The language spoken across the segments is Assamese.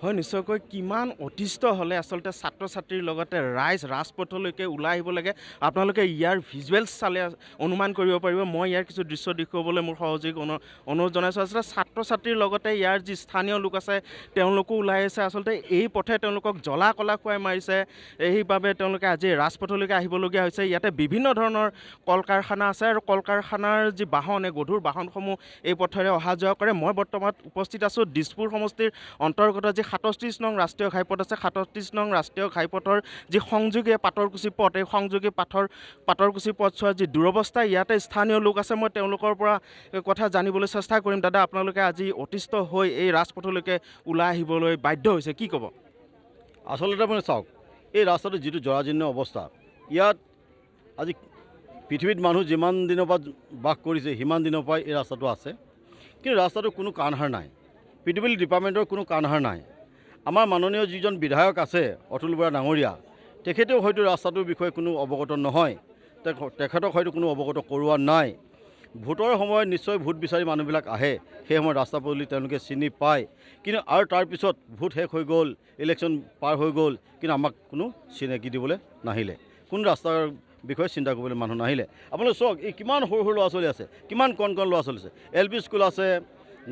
হয় নিশ্চয়কৈ কিমান অতিষ্ঠ হ'লে আচলতে ছাত্ৰ ছাত্ৰীৰ লগতে ৰাইজ ৰাজপথলৈকে ওলাই আহিব লাগে আপোনালোকে ইয়াৰ ভিজুৱেলছ চালে অনুমান কৰিব পাৰিব মই ইয়াৰ কিছু দৃশ্য দেখুৱাবলৈ মোৰ সহযোগী অনুৰোধ জনাইছোঁ আচলতে ছাত্ৰ ছাত্ৰীৰ লগতে ইয়াৰ যি স্থানীয় লোক আছে তেওঁলোকো ওলাই আহিছে আচলতে এই পথে তেওঁলোকক জ্বলা কলা খুৱাই মাৰিছে সেইবাবে তেওঁলোকে আজি ৰাজপথলৈকে আহিবলগীয়া হৈছে ইয়াতে বিভিন্ন ধৰণৰ কল কাৰখানা আছে আৰু কল কাৰখানাৰ যি বাহন এই গধুৰ বাহনসমূহ এই পথেৰে অহা যোৱা কৰে মই বৰ্তমান উপস্থিত আছোঁ দিছপুৰ সমষ্টিৰ অন্তৰ্গত যি ৩৭ নং ৰাষ্ট্ৰীয় ঘাইপথ আছে ৩৭ নং ৰাষ্ট্ৰীয় ঘাইপথৰ যি সংযোগী পাটৰকুচি পথ এই সংযোগী পাটৰকুচি পথছোৱাৰ যি দুৰৱস্থা ইয়াতে স্থানীয় লোক আছে মই তেওঁলোকৰ পৰা কথা জানিবলৈ চেষ্টা কৰিম দাদা আপোনালোকে আজি অতিষ্ঠ হৈ এই ৰাজপথলৈকে ওলাই আহিবলৈ বাধ্য হৈছে কি ক'ব আচলতে আপুনি চাওক এই ৰাস্তাটো যিটো জৰাজীৰ্ণ অৱস্থা ইয়াত আজি পৃথিৱীত মানুহ যিমান দিনৰ পৰা বাস কৰিছে সিমান দিনৰ পৰাই এই ৰাস্তাটো আছে কিন্তু ৰাস্তাটো কোনো কাণসাৰ নাই পিডব্লিউডি ডিপাৰ্টমেণ্টৰ কোনো কাণসাৰ নাই আমাৰ মাননীয় যিজন বিধায়ক আছে অতুল বৰা ডাঙৰীয়া তেখেতেও হয়তো ৰাস্তাটোৰ বিষয়ে কোনো অৱগত নহয় তেখেতক হয়তো কোনো অৱগত কৰোৱা নাই ভোটৰ সময়ত নিশ্চয় ভোট বিচাৰি মানুহবিলাক আহে সেই সময়ত ৰাস্তা পদূলি তেওঁলোকে চিনি পায় কিন্তু আৰু তাৰপিছত ভোট শেষ হৈ গ'ল ইলেকশ্যন পাৰ হৈ গ'ল কিন্তু আমাক কোনো চিনাকি দিবলৈ নাহিলে কোনো ৰাস্তাৰ বিষয়ে চিন্তা কৰিবলৈ মানুহ নাহিলে আপোনালোকে চাওক এই কিমান সৰু সৰু ল'ৰা ছোৱালী আছে কিমান কণ কণ ল'ৰা ছোৱালী আছে LP স্কুল আছে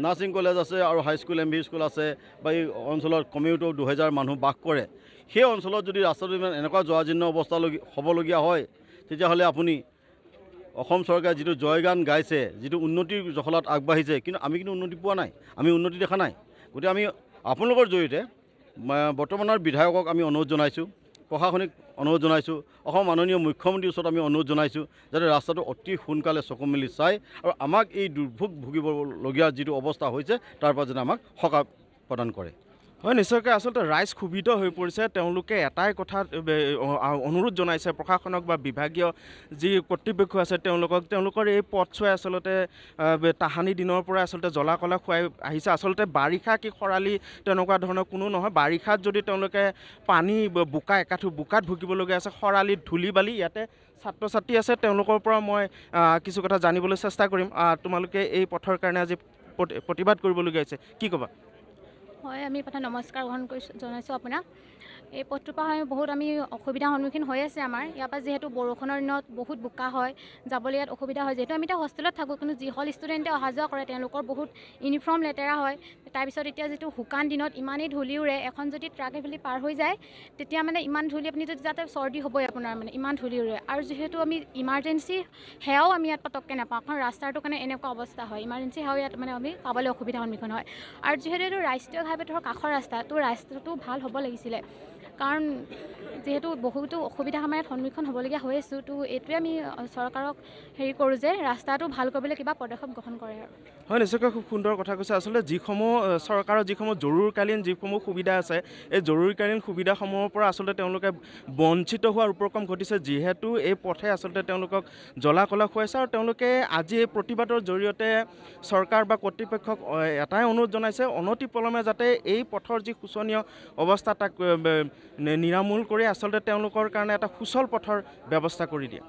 নাৰ্ছিং কলেজ আছে আৰু হাইস্কুল MV স্কুল আছে বা এই অঞ্চলত কমেওতো 2000 মানুহ বাস কৰে সেই অঞ্চলত যদি ৰাস্তাটো ইমান এনেকুৱা জৰাজীৰ্ণ অৱস্থা হ'বলগীয়া হয় তেতিয়াহ'লে আপুনি অসম চৰকাৰে যিটো জয়গান গাইছে যিটো উন্নতিৰ জখলাত আগবাঢ়িছে কিন্তু আমি কিন্তু উন্নতি পোৱা নাই আমি উন্নতি দেখা নাই গতিকে আমি আপোনালোকৰ জৰিয়তে বৰ্তমানৰ বিধায়কক আমি অনুৰোধ জনাইছোঁ প্ৰশাসনিক অনুৰোধ জনাইছোঁ অসম মাননীয় মুখ্যমন্ত্ৰীৰ ওচৰত আমি অনুৰোধ জনাইছোঁ যাতে ৰাস্তাটো অতি সোনকালে চকু মেলি চাই আৰু আমাক এই দুৰ্ভোগ ভুগিবলগীয়া যিটো অৱস্থা হৈছে তাৰ পৰা যেন আমাক সকাহ প্ৰদান কৰে হয় নিশ্চয়কৈ আচলতে ৰাইজ ক্ষোভিত হৈ পৰিছে তেওঁলোকে এটাই কথা অনুৰোধ জনাইছে প্ৰশাসনক বা বিভাগীয় যি কৰ্তৃপক্ষ আছে তেওঁলোকৰ এই পথছোৱাই আচলতে তাহানি দিনৰ পৰা আচলতে জ্বলা কলা খুৱাই আহিছে আচলতে বাৰিষা কি খৰালি তেনেকুৱা ধৰণৰ কোনো নহয় বাৰিষাত যদি তেওঁলোকে পানী বোকা একাঠু বোকাত ভুগিবলগীয়া আছে খৰালিত ধূলি বালি ইয়াতে ছাত্ৰ ছাত্ৰী আছে তেওঁলোকৰ পৰা মই কিছু কথা জানিবলৈ চেষ্টা কৰিম তোমালোকে এই পথৰ কাৰণে আজি প্ৰতিবাদ কৰিবলগীয়া হৈছে কি ক'বা হয় আমি প্ৰথম নমস্কাৰ গ্ৰহণ জনাইছোঁ আপোনাক এই পথটোৰ পৰা বহুত আমি অসুবিধাৰ সন্মুখীন হৈ আছে আমাৰ ইয়াৰ পৰা যিহেতু বৰষুণৰ দিনত বহুত বোকা হয় যাবলৈ ইয়াত অসুবিধা হয় যিহেতু আমি এতিয়া হোষ্টেলত থাকোঁ কিন্তু যিসকল ষ্টুডেণ্টে অহা যোৱা কৰে তেওঁলোকৰ বহুত ইউনিফৰ্ম লেতেৰা হয় তাৰপিছত এতিয়া যিটো শুকান দিনত ইমানেই ধূলি উৰে এখন যদি ট্ৰাক এফালি পাৰ হৈ যায় তেতিয়া মানে ইমান ধূলি আপুনি যদি যাতে চৰ্দি হ'বই আপোনাৰ মানে ইমান ধূলি উৰে আৰু যিহেতু আমি ইমাৰ্জেঞ্চি সেয়াও আমি ইয়াত পটককৈ নাপাওঁ কাৰণ ৰাস্তাটোৰ কাৰণে এনেকুৱা অৱস্থা হয় ইমাৰ্জেঞ্চি সেয়াও ইয়াত মানে আমি পাবলৈ অসুবিধাৰ সন্মুখীন হয় আৰু যিহেতু এইটো ৰাষ্ট্ৰীয় ঘাইপথৰ কাষৰ ৰাস্তাটো ভাল হ'ব লাগিছিলে কাৰণ যেহেতু বহুতো অসুবিধা আমাৰ ইয়াত সন্মুখীন হ'বলগীয়া হৈ আছোঁ তো এইটোৱে আমি চৰকাৰক হেৰি কৰোঁ যে ৰাস্তাটো ভাল কৰিবলৈ কিবা পদক্ষেপ গ্ৰহণ কৰে আৰু হয় নিশ্চয়কৈ খুব সুন্দৰ কথা কৈছে আচলতে যিসমূহ চৰকাৰৰ যিসমূহ জৰুৰীকালীন যিসমূহ সুবিধা আছে এই জৰুৰীকালীন সুবিধাসমূহৰ পৰা আচলতে তেওঁলোকে বঞ্চিত হোৱাৰ উপক্ৰম ঘটিছে যিহেতু এই পথে আচলতে তেওঁলোকক জ্বলা কলা খুৱাইছে আৰু তেওঁলোকে আজি এই প্ৰতিবাদৰ জৰিয়তে চৰকাৰ বা কৰ্তৃপক্ষক এটাই অনুৰোধ জনাইছে অনতিপলমে যাতে এই পথৰ যি শোচনীয় অৱস্থা তাক নিৰামূল কৰি আচলতে তেওঁলোকৰ কাৰণে এটা সুচল পথৰ ব্যৱস্থা কৰি দিয়ে